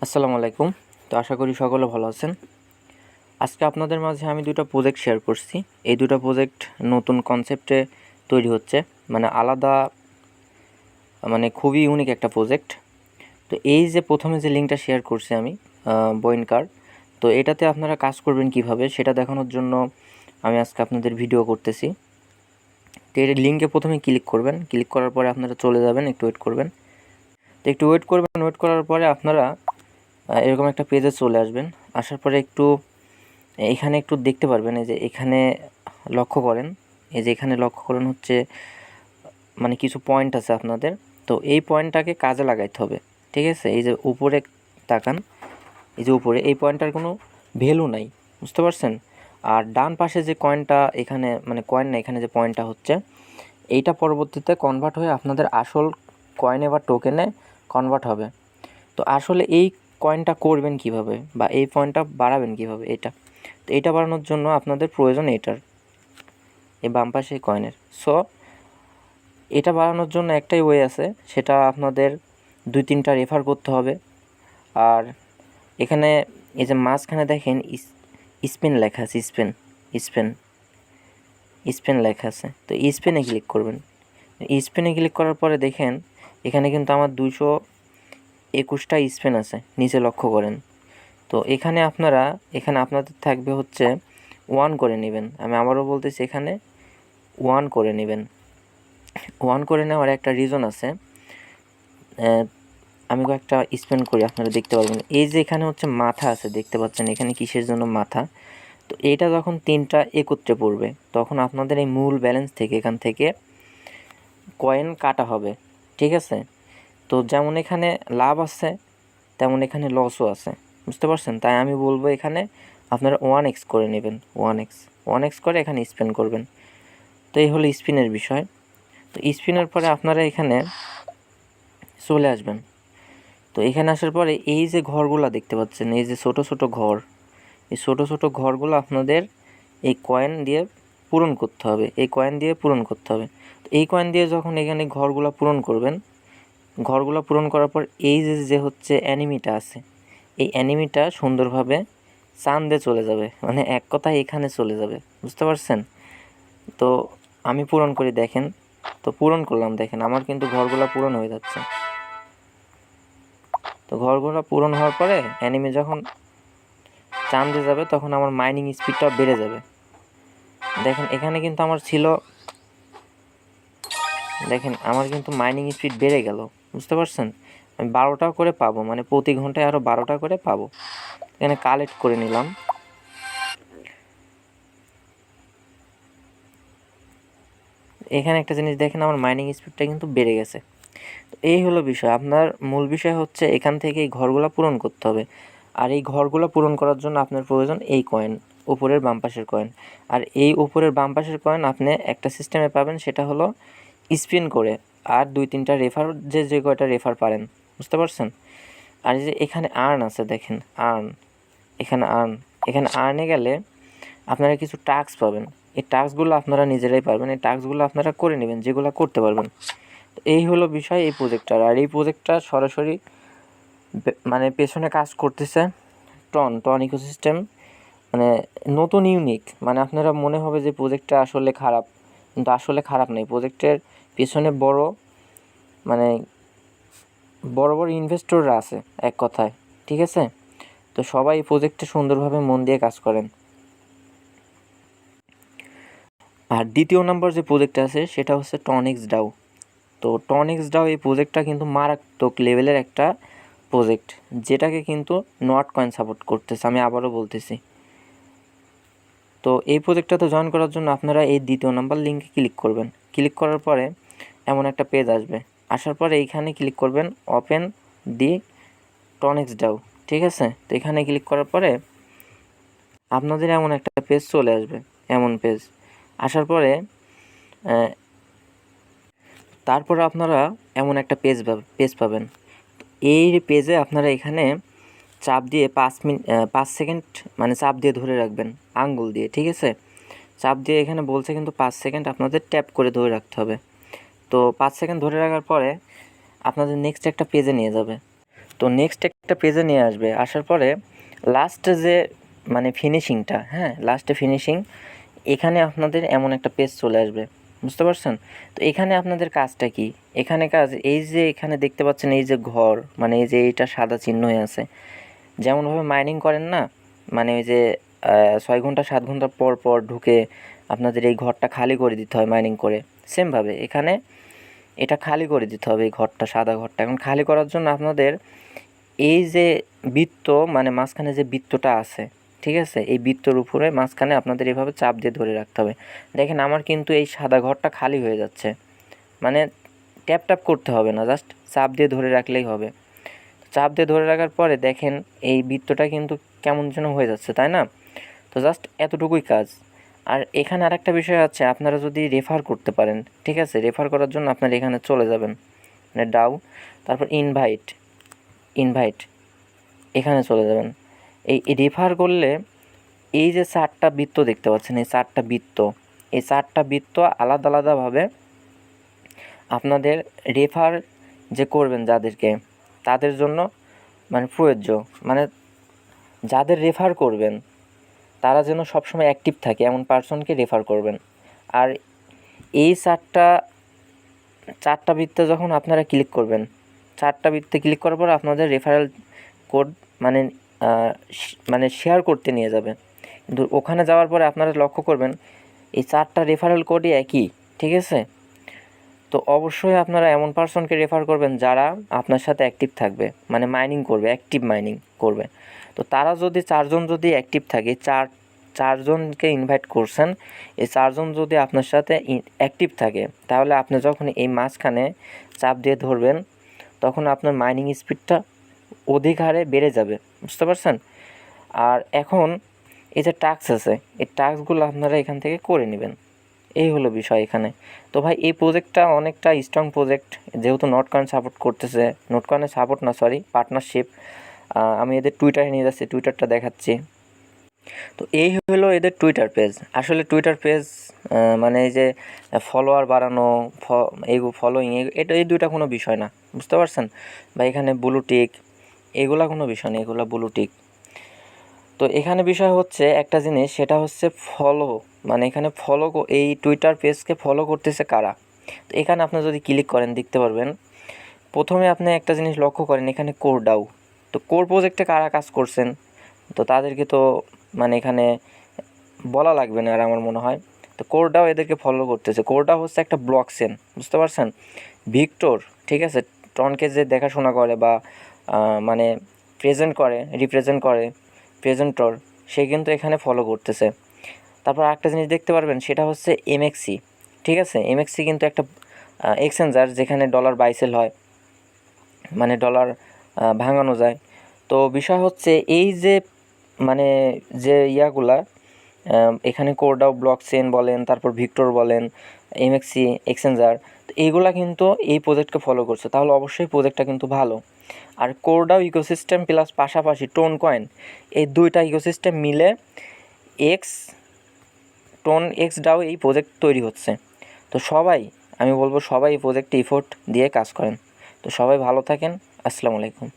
আসসালামু আলাইকুম। তো আশা করি সকলে ভালো আছেন। আজকে আপনাদের মাঝে আমি দুটো প্রজেক্ট শেয়ার করছি। এই দুটো প্রজেক্ট নতুন কনসেপ্টে তৈরি হচ্ছে, মানে আলাদা, মানে খুবই ইউনিক একটা প্রজেক্ট। তো এই যে প্রথমে যে লিঙ্কটা শেয়ার করছি আমি, বইনকার, তো এটাতে আপনারা কাজ করবেন কিভাবে সেটা দেখানোর জন্য আমি আজকে আপনাদের ভিডিও করতেছি। তো এই লিঙ্কে প্রথমে ক্লিক করবেন, ক্লিক করার পরে আপনারা চলে যাবেন, একটু ওয়েট করবেন। তো একটু ওয়েট করবেন, ওয়েট করার পরে আপনারা এরকম একটা পেজে চলে আসবেন। আসার পরে এখানে একটু দেখতে পারবেন, এই যে এখানে লক্ষ্য করেন, এই যে এখানে লক্ষ্য করেন হচ্ছে মানে কিছু পয়েন্ট আছে আপনাদের। তো এই পয়েন্টটাকে কাজে লাগাইতে হবে, ঠিক আছে? এই যে উপরে তাকান, এই যে উপরে এই পয়েন্টটার কোনো ভ্যালু নাই, বুঝতে পারছেন? আর ডান পাশে যে কয়েনটা, এখানে মানে কয়েন না, এখানে যে পয়েন্টটা হচ্ছে, এইটা পরবর্তীতে কনভার্ট হয়ে আপনাদের আসল কয়েনে বা টোকেনে কনভার্ট হবে। তো আসলে এই কয়েনটা করবেন কিভাবে বা এই পয়েন্টটা বাড়াবেন কিভাবে, তো এটা বাড়ানোর জন্য আপনাদের প্রয়োজন এটার, এই বাম পাশে কয়েনের। সো এটা বাড়ানোর জন্য একটাই ওয়ে আছে, সেটা আপনাদের 2-3টা রেফার করতে হবে। আর এখানে এই যে মাঝখানে দেখেন স্পেন লেখা আছে, স্পেন স্পেন লেখা আছে। তো স্পেনে ক্লিক করবেন। স্পেনে ক্লিক করার পরে দেখেন এখানে কিন্তু আমার 221টা স্পেন আছে, নিচে লক্ষ্য করেন। তো এখানে আপনাদের থাকবে হচ্ছে 1 করে নেবেন। আমি আবারও বলতেছি, এখানে 1 করে নেবেন। 1 করে নেওয়ার একটা রিজন আছে, আমি কয়েকটা স্পেন করি, আপনারা দেখতে পারবেন। এই যে এখানে হচ্ছে মাথা আছে, দেখতে পাচ্ছেন এখানে কিসের জন্য মাথা। তো এটা যখন 3টা একত্রে পড়বে তখন আপনাদের এই মূল ব্যালেন্স থেকে এখান থেকে কয়েন কাটা হবে, ঠিক আছে? তো যেমন এখানে লাভ আছে তেমন এখানে লসও আছে, বুঝতে পারছেন? তাই আমি বলবো এখানে আপনারা 1x করে নেবেন, 1x করে এখানে স্পেন করবেন। তো এই হলো স্পিনের বিষয়। তো স্পিনের পরে আপনারা এখানে চলে আসবেন। তো এখানে আসার পরে এই যে ঘরগুলো দেখতে পাচ্ছেন, এই যে ছোট ছোট ঘর, এই ছোট ছোট ঘরগুলো আপনাদের এই কয়েন দিয়ে পূরণ করতে হবে, এই কয়েন দিয়ে পূরণ করতে হবে। তো এই কয়েন দিয়ে যখন এখানে ঘরগুলো পূরণ করবেন, ঘরগুলো পূরণ করার পর এই যে হচ্ছে অ্যানিমিটা আছে, এই অ্যানিমিটা সুন্দরভাবে চাঁদে চলে যাবে, মানে এক কথায় এখানে চলে যাবে, বুঝতে পারছেন? তো আমি পূরণ করি, দেখেন। তো পূরণ করলাম, দেখেন আমার কিন্তু ঘরগুলো পূরণ হয়ে যাচ্ছে। তো ঘরগুলো পূরণ হওয়ার পরে অ্যানিমি যখন চাঁদে যাবে তখন আমার মাইনিং স্পিডটা বেড়ে যাবে। দেখেন এখানে কিন্তু আমার ছিল, দেখেন আমার কিন্তু মাইনিং স্পিড বেড়ে গেল, বুঝতে পারছেন? আমি 12টা করে পাবো, মানে প্রতি ঘন্টায় আরও 12টা করে পাবো। এখানে কালেক্ট করে নিলাম। এখানে একটা জিনিস দেখেন, আমার মাইনিং স্পিডটা কিন্তু বেড়ে গেছে। তো এই হলো বিষয়। আপনার মূল বিষয় হচ্ছে এখান থেকে এই ঘরগুলো পূরণ করতে হবে। আর এই ঘরগুলো পূরণ করার জন্য আপনার প্রয়োজন এই কয়েন, উপরের বাম পাশের কয়েন। আর এই উপরের বাম পাশের কয়েন আপনি একটা সিস্টেমে পাবেন, সেটা হলো স্পিন করে, আর 2-3টা রেফার, যে কয়টা রেফার পারেন, বুঝতে পারছেন? আর এই যে এখানে আর্ন আছে, দেখেন আর্ন, এখানে আর্নে গেলে আপনারা কিছু টাস্ক পাবেন। এই টাস্কগুলো আপনারা নিজেরাই পারবেন, এই টাস্কগুলো আপনারা করে নেবেন, যেগুলো করতে পারবেন। তো এই হলো বিষয় এই প্রজেক্টটার। আর এই প্রজেক্টটা সরাসরি মানে পেছনে কাজ করতেছে টন ইকোসিস্টেম, মানে নতুন ইউনিক। মানে আপনারা মনে হবে যে প্রজেক্টটা আসলে খারাপ, কিন্তু আসলে খারাপ নেই। প্রজেক্টের পেছনে মানে বড় ইনভেস্টররা আছে, এক কথায়, ঠিক আছে? তো সবাই এই প্রজেক্টে সুন্দরভাবে মন দিয়ে কাজ করেন। আর দ্বিতীয় নম্বর যে প্রজেক্টটা আছে সেটা হচ্ছে টনিক্স ডাও। তো টনিক্স ডাও এই প্রজেক্টটা কিন্তু মারাত্মক লেভেলের একটা প্রজেক্ট, যেটাকে কিন্তু নট কয়েন সাপোর্ট করতেছে, আমি আবারও বলতেছি। তো এই প্রজেক্টটাতে জয়েন করার জন্য আপনারা এই দ্বিতীয় নাম্বার লিঙ্কে ক্লিক করবেন। ক্লিক করার পরে এমন একটা পেজ আসবে, আসার পরে এইখানে ক্লিক করবেন ওপেন দি টনিক্স ডাও, ঠিক আছে? তো এখানে ক্লিক করার পরে আপনাদের এমন একটা পেজ চলে আসবে, এমন পেজ আসার পরে তারপরে আপনারা এমন একটা পেজ পাবেন। এই পেজে আপনারা এখানে চাপ দিয়ে 5 সেকেন্ড, মানে চাপ দিয়ে ধরে রাখবেন আঙ্গুল দিয়ে, ঠিক আছে? চাপ দিয়ে এখানে বলছে কিন্তু 5 সেকেন্ড আপনাদের ট্যাপ করে ধরে রাখতে হবে। তো 5 সেকেন্ড ধরে রাখার পরে আপনাদের নেক্সট একটা পেজে নিয়ে যাবে। তো নেক্সট একটা পেজে নিয়ে আসবে, আসার পরে লাস্টে যে মানে ফিনিশিংটা, হ্যাঁ লাস্টে ফিনিশিং, এখানে আপনাদের এমন একটা পেজ চলে আসবে, বুঝতে পারছেন? তো এখানে আপনাদের কাজটা কি? এখানে কাজ এই যে এখানে দেখতে পাচ্ছেন এই যে ঘর, মানে এই যে এইটা সাদা চিহ্ন হয়ে আছে, যেমনভাবে মাইনিং করেন না, মানে ওই যে 6 ঘন্টা 7 ঘন্টা পর পর ঢুকে আপনাদের এই ঘরটা খালি করে দিতে হয় মাইনিং করে, সেমভাবে এখানে এটা খালি করে দিতে হবে, এই ঘরটা সাদা ঘরটা। এখন খালি করার জন্য আপনাদের এই যে বৃত্ত, মানে মাঝখানে যে বৃত্তটা আছে, ঠিক আছে, এই বৃত্তর উপরে মাঝখানে আপনাদের এভাবে চাপ দিয়ে ধরে রাখতে হবে। দেখেন আমার কিন্তু এই সাদা ঘরটা খালি হয়ে যাচ্ছে, মানে ট্যাপ ট্যাপ করতে হবে না, জাস্ট চাপ দিয়ে ধরে রাখলেই হবে। চাপ দিয়ে ধরে রাখার পরে দেখেন এই বৃত্তটা কিন্তু কেমন যেন হয়ে যাচ্ছে, তাই না? তো জাস্ট এতটুকুই কাজ। আর এখানে আরেকটা বিষয় আছে, আপনারা যদি রেফার করতে পারেন, ঠিক আছে, রেফার করার জন্য আপনারা এখানে চলে যাবেন, মানে ডাউ, তারপর ইনভাইট, ইনভাইট এখানে চলে যাবেন। এই রেফার করলে এই যে 4টা বৃত্ত দেখতে পাচ্ছেন, এই 4টা বৃত্ত, এই 4টা বৃত্ত আলাদা আলাদাভাবে আপনাদের রেফার যে করবেন যাদেরকে, তাদের জন্য মানে প্রযোজ্য, মানে যাদের রেফার করবেন তারা যেন সবসময় অ্যাক্টিভ থাকে এমন পার্সনকে রেফার করবেন। আর এই 4টা বৃত্তে যখন আপনারা ক্লিক করবেন, 4টা বৃত্তে ক্লিক করার পর আপনাদের রেফারেল কোড মানে মানে শেয়ার করতে নিয়ে যাবে, কিন্তু ওখানে যাওয়ার পরে আপনারা লক্ষ্য করবেন এই 4টা রেফারেল কোডই একই, ঠিক আছে? তো অবশ্যই আপনারা এমন পার্সনকে রেফার করবেন যারা আপনার সাথে অ্যাক্টিভ থাকবে, মানে মাইনিং করবে, অ্যাক্টিভ মাইনিং করবে। তো তারা যদি 4জন যদি অ্যাক্টিভ থাকে, চারজনকে ইনভাইট করছেন, এই 4জন যদি আপনার সাথে অ্যাক্টিভ থাকে, তাহলে আপনি যখন এই মাঝখানে চাপ দিয়ে ধরবেন তখন আপনার মাইনিং স্পিডটা অধিক হারে বেড়ে যাবে, বুঝতে পারছেন? আর এখন এই যে টাস্ক আছে, এই টাস্কগুলো আপনারা এখান থেকে করে নেবেন, এই হলো বিষয় এখানে। তো ভাই এই প্রজেক্টটা অনেকটা স্ট্রং প্রজেক্ট, যেহেতু নটকয়েন সাপোর্ট করতেছে, নটকয়েনের সাপোর্ট না সরি পার্টনারশিপ। আমি এদের টুইটারে নিয়ে যাচ্ছি, টুইটারটা দেখাচ্ছি। তো এই হলো এদের টুইটার পেজ। আসলে টুইটার পেজ মানে এই যে ফলোয়ার বাড়ানো, এই ফলোয়িং, এটা এই দুইটা কোনো বিষয় না, বুঝতে পারছেন? বা এখানে ব্লু টিক, এগুলা কোনো বিষয় না, এগুলা ব্লু টিক। তো এখানে বিষয় হচ্ছে একটা জিনিস, সেটা হচ্ছে ফলো, মানে এখানে ফলো, এই টুইটার পেজকে ফলো করতেছে কারা। তো এখানে আপনি যদি ক্লিক করেন দেখতে পারবেন, প্রথমে আপনি একটা জিনিস লক্ষ্য করেন, এখানে কোর ডাউ। তো কোর প্রজেক্টে কারা কাজ করছেন, তো তাদেরকে তো মানে এখানে বলা লাগবে না আর আমার মনে হয়। তো কোরডাও এদেরকে ফলো করতেছে। কোরডাও হচ্ছে একটা ব্লক চেন, বুঝতে পারছেন? ভিক্টর, ঠিক আছে, টনকে যে দেখাশোনা করে বা মানে প্রেজেন্ট করে, রিপ্রেজেন্ট করে, প্রেজেন্টর, সে কিন্তু এখানে ফলো করতেছে। তারপর আরেকটা জিনিস দেখতে পারবেন, সেটা হচ্ছে এমএক্সি, ঠিক আছে? এমএক্সি কিন্তু একটা এক্সচেঞ্জার যেখানে ডলার বাই সেল হয়, মানে ডলার ভাঙানো যায়। তো বিষয় হচ্ছে এই যে মানে যে ইয়াগুলা, এখানে কোরডাও ব্লক চেন বলেন, তারপর ভিক্টর বলেন, এমএক্সি এক্সচেঞ্জার, তো এইগুলা কিন্তু এই প্রজেক্টকে ফলো করছে, তাহলে অবশ্যই প্রজেক্টটা কিন্তু ভালো। আর কোরডাও ইকোসিস্টেম প্লাস পাশাপাশি টোন কয়েন, এই দুইটা ইকোসিস্টেম মিলে এক্স টোন এক্স ডাও এই প্রজেক্ট তৈরি হচ্ছে। তো সবাই, আমি বলবো সবাই এই প্রজেক্টে এফোর্ট দিয়ে কাজ করেন। তো সবাই ভালো থাকেন, আসসালামু আলাইকুম।